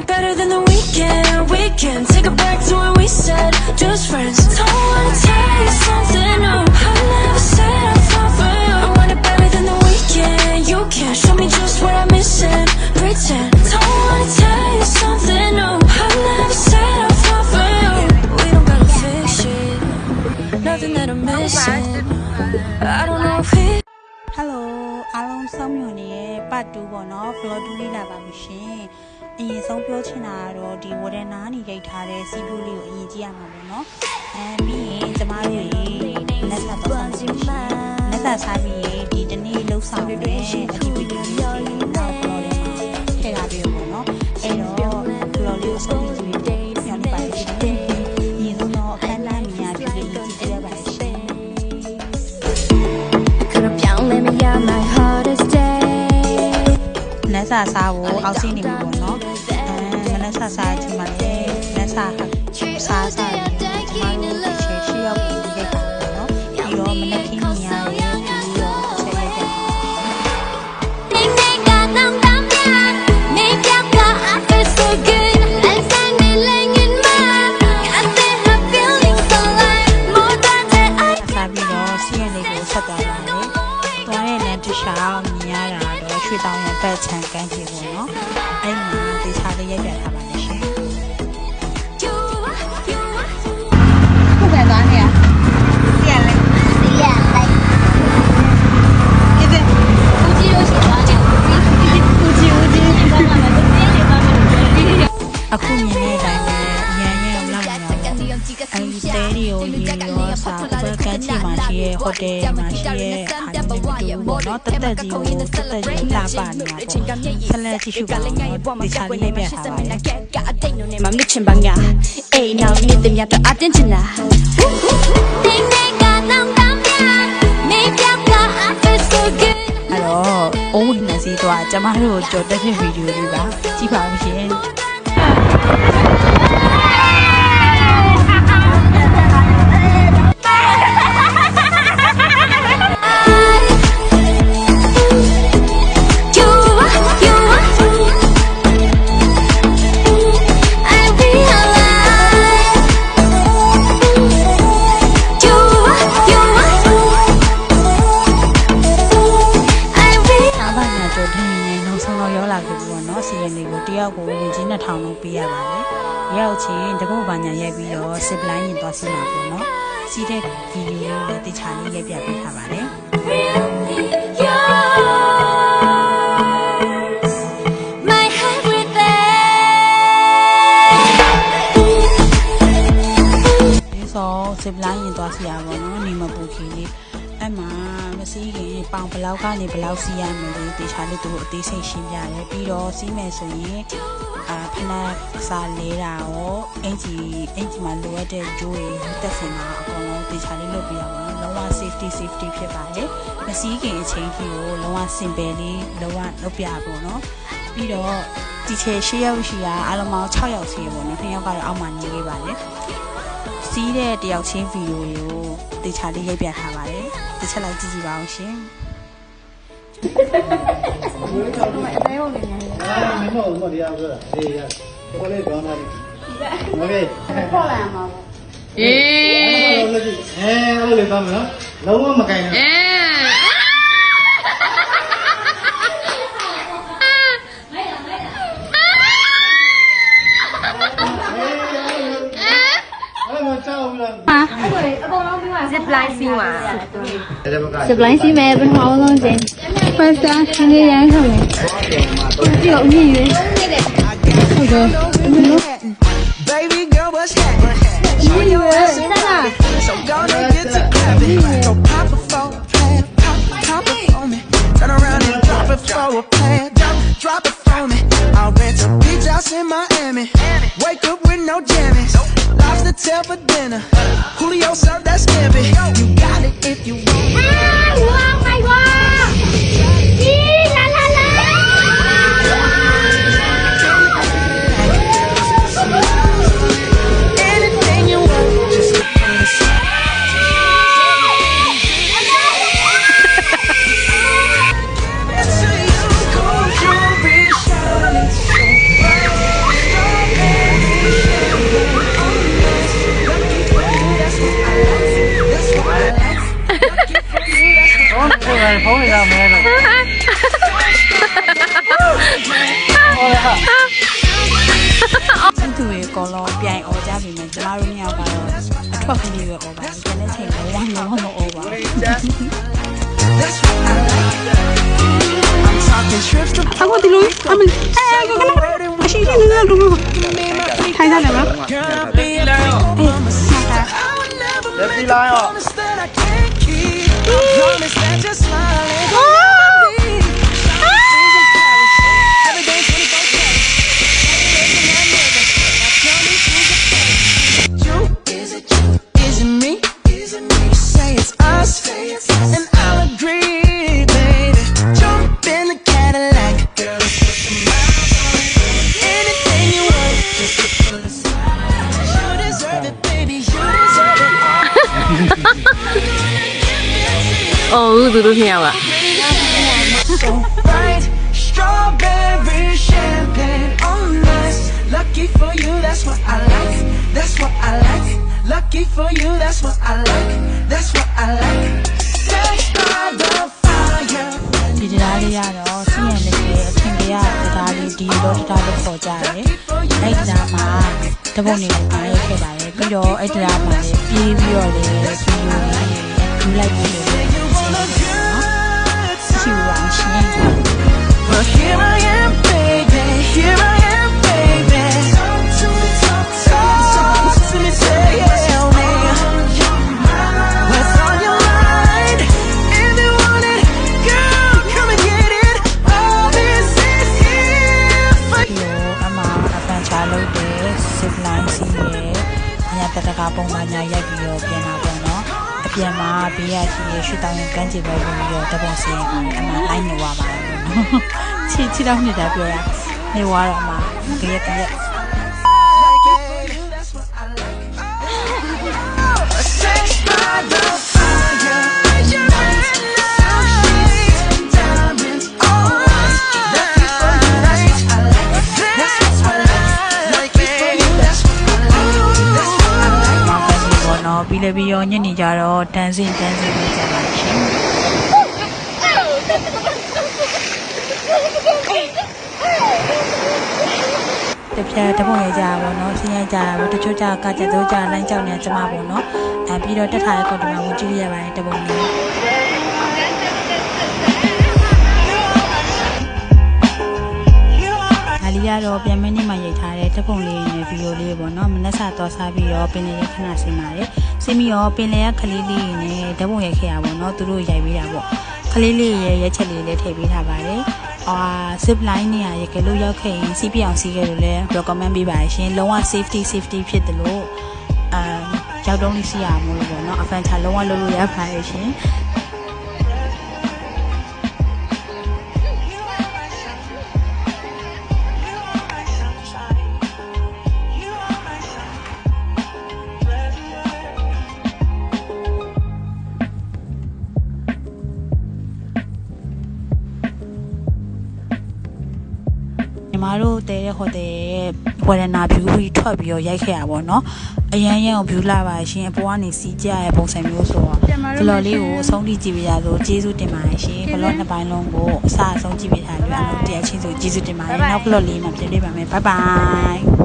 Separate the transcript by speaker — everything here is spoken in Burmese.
Speaker 1: it better than the weekend. We can take it back to when we said just friends. Don't wanna tell you something new. I never said I fall for you. I want it better than the weekend. You can't show me just what I'm missing. Pretend. Don't wanna tell you something new. I never said I fall for you. We don't gotta fix it. Nothing that I'm missing. I don't know if we.
Speaker 2: Hello အားလုံးစောင့်မျှော်နေတဲ့ပတ်2ပေါ့နော် vlog 2လေးလာပါပြီရှင်အရင်ဆုံးပြောချင်တာကတော့ဒီဝရနာနေရိုက်ထားတဲ့စီးပူးလေးကိုအရင်ကြည့်ရမှာပေါ့နော်ပြီးရင်ကျမတို့လက်ဆက်တော့လက်ဆက်စားပြီးဒီတနေ့လှုပ်ဆောင်တဲ့ activity လေးကိုနောက် vlog လေးမှာထည့်ထားပြီးပေါ့နော်အဲ့တော့ vlog လေးကိုဆုံးဖြတ်ပြီးညနေပိုင်းဖြစ်တယ်ဒီလိုတော့အခမ်းအနားမြင်ရပြီးကြည့်ရပါရှင်
Speaker 1: My hardest day
Speaker 2: လက်စာစားဖို့အောက်စီးနေပြီပေါ့နော်လက်စာစားချိန်မှာလည်းလက်စာစားပြီးကျမတို့တစ်ချက်ရှိရောက်ပြီးရိုက်တာပေါ့နော်ပြီးတော့မနေ့ကမြင်ရတယ်ပြီးတော့ဆက်ရိုက်တာရှောင်းမြင်ရတာတော့ရွှေတောင်ရပတ်ချံကန်းကြီးပေါ့နော်အဲ့မှာဒေသလေးရိုက်ပြထားပါလိမ့်ရှင်ခုပဲသွားနေရစီရလိုက်ဒီတဲ့ဦးကြီးတို့ရှိသွားတယ်ဦးကြီးဘာမှမလုပ်သေးတယ်ဘာမှမလုပ်သေးဘူးအခုမြင်တဲ့အတိုင်းပဲရန်ရန်လောက်နေတာအဲ့ဒီတဲရီကိုရေရောစာပဲကန်းချီမှာရှိရဲ့ဟိုတယ်မှာရှိရဲ့ဟာနေတူပေါ့နော်တက်တက်ကြီးလာပါနေတာပေါ့ဆက်လက်ကြည့်ရှုပါဦးဒီချာလေးလေးပြထားပါမယ်မမစ်ချင်ပါငါအေးနောက်နေ့တင်ရတော့အတင်းချင်တာအဲ့တော့အိုးနေစီတော့ကျမတို့ကြော်တက်တဲ့ဗီဒီယိုလေးပါကြည့်ပါဦးရှင်စီရင်လေးကိုတယောက်ကိုဝင်ချင်း2000လုံးပေးရပါတယ်။ရောက်ချင်းတပုတ်ပါညာရိုက်ပြီးတော့စစ်ပလိုင်းရင်သွားစီမှာပေါ့နော်။စီးတဲ့ဗီဒီယိုလေးတခြားလေးရိုက်ပြပေးထားပါတယ်။ဒီဆောင်စစ်ပလိုင်းရင်သွားစီရပါတော့နေမပူခီလေးအဲ့မှာမစီးခင်ပေါင်ဘလောက်ကနေဘလောက်စီးရမယ်လို့တေချာလေးသူတို့အသေးစိတ်ရှင်းပြတယ်ပြီးတော့စီးမယ်ဆိုရင်ဖနက်စားလေးတာရောအင်ဂျီမှာလိုအပ်တဲ့ဂျိုးတွေတက်စင်မှာအကုန်လုံးတေချာလေးလုပ်ပြရပါတော့လုံးဝ safety ဖြစ်ပါတယ်မစီးခင်အချိန်ကြီးကိုလုံးဝ simple လေးလုံးဝလုပ်ပြပါတော့ပြီးတော့ဒီချေ6ယောက်ရှိတာအားလုံးပေါင်း6ယောက်စီရပေါ့နော်2ယောက်ကတော့အောက်မှာနေခဲ့ပါတယ်စီးတဲ့တယောက်ချင်းဗီဒီယိုကိုတေချာလေးရိုက်ပြထားပါတယ်တစ်ချက်လိုက်ကြည့်ကြည့်ပါအောင်ရှင်
Speaker 3: မင်းတို့တရားပြောတာအေးရကိုလေးကောင်းတာโอเค
Speaker 2: ခေါ်လာမှာပေါ့
Speaker 3: အေးအဲ့လိုလေးကောင်းမနော်လုံးဝမကင်ဘူး
Speaker 4: zip line စီးမှာ
Speaker 5: zip line စီးမယ်ပထမဆုံးချိန် first time ခင်းရမ်းခမယ်ဒီတော့မြည်ရဟုတ်တယ်
Speaker 1: Baby girl what's happening Show your ass in my So gonna get to clapping Go pop it for a plan Pop it for me Turn around and drop it for a plan Drop it for me I'll rent a beach house in Miami Wake up with no jammies Lobster tail for dinner Julio served that scampi You got it if you want Anything you want Just Give it to you Gold jewelry shining so bright
Speaker 2: ကောလုံးပြိုင်အော်ကြပြီမယ်ကျမတို့နှစ်ယောက်ကတော့အထွက်ကလေးပဲအော်ပါကျန်တဲ့ချိန်လုံးဝမအော်ပါ အခုဒီလိုအမမရှိနေတယ်လို့ထိုင်ကြတယ်မလားအေးဟာတာ
Speaker 3: လက်ပြီးလာရော
Speaker 4: 哦，这都听了。
Speaker 6: Strawberry champagne on ice. Lucky for you, that's what I like. That's what I like. Lucky for you, that's what I like. That's what I like. Sex by the fire.
Speaker 2: ဒီတရားလေးရတော့စီးရနေတဲ့အထင်ကြီးရတရားလေးဒီလိုတရားလေးပေါ်ကြတယ်အဲ့ဒါမှာတပုတ်နေအားရခဲ့ပါတယ်ပြီးတော့အဲ့တရားမှာလည်းပြေးပြီးတော့လည်းဗီဒီယိုလေးယူလိုက်ပြီးတော့ချူအောင်ရှင်း
Speaker 6: But here I am, baby. Here I am, baby. Talk to me, talk to me, tell me. What's on your mind? If you want it, girl, come and get it. All this is here for
Speaker 2: ဒီလိုအမအပန်ချလုပ်တဲ့ zip line စီးရဲ့အညာတတကပုံမှန်ညာရိုက်ပြီးတော့ပြန်လာပေါ့နော်အပြန်မှာဘေးရရှိရဲ့ရွှေတောင်ရင်ကန်းချီပဲဝင်ပြီးတော့တပုံစီရင်အမလိုက်နေသွားပါတယ်ချီတော့နေတာပြောရနေသွားတော့အမကြရက်
Speaker 6: That's what I like. Sex by the fire. Diamonds on ice. Lucky for you, that's what I like. That's what I like. Lucky for you, that's what I like. That's what I like.
Speaker 2: မောင်ကစီပေါ့နော်ပြီးလည်းပြီးရောညနေကြတော့တန်းစင်ပဲကြပါရှင်တပြားတပုံရကြပါတော့ဆင်းရကြတာပေါ့တချို့ကြကကြတော့ကြလိုင်းကြောက်နေကြမှာပေါ့နော်ပြီးတော့တက်ထားတဲ့ကွန်ဒီမှာဝင်ကြည့်ရပါတယ်တပုံလေးအလီကတော့ပြန်မင်းနေမှာရိုက်ထားတဲ့တပုံလေးနဲ့ဗီဒီယိုလေးပေါ့နော်မနက်စာတော့စားပြီးတော့ပင်လေးခဏဆင်းပါတယ်ဆင်းပြီးတော့ပင်လေးကခလေးလေးနဲ့တပုံရိုက်ခဲ့ရပါတော့သူတို့ရိုက်ပေးတာပေါ့ခလေးလေးရဲ့ရက်ချက်လေးလည်းထည့်ပေးထားပါတယ်zip line နေရာရေကလို့ရောက်ခဲ့ရင်စီးပြအောင်စီးခဲ့လို့လည်း recommend ပေးပါရှင်လုံးဝ safety ဖြစ်တယ်လို့ရောက်တော့လေးစီးရမှာလို့ပေါ့နော်အဖန်ချလုံးဝလုပ်လို့ရပါရဲ့ရှင်ညီမတို့တဲတဲ့ဟိုတယ်ရဲ့ဝရနာ view ပြီးထွက်ပြီးတော့ရိုက်ခဲ့ရပါတော့เนาะအရန်ရန်ကို view လာပါရှင်အပေါ်ကနေစီးကြရတဲ့ပုံစံမျိုးဆိုတော့ဘလော့လေးကိုအဆုံးထိကြည့်ပြရလို့ကျေးဇူးတင်ပါတယ်ရှင်ဘလော့နှစ်ပိုင်းလုံးကိုအစားအဆုံးကြည့်ပြထားလို့အားလုံးတရားချင်းဆိုကျေးဇူးတင်ပါတယ်နောက်ဘလော့လေးမှာပြန်တွေ့ပါမယ်ဘိုင်ဘိုင်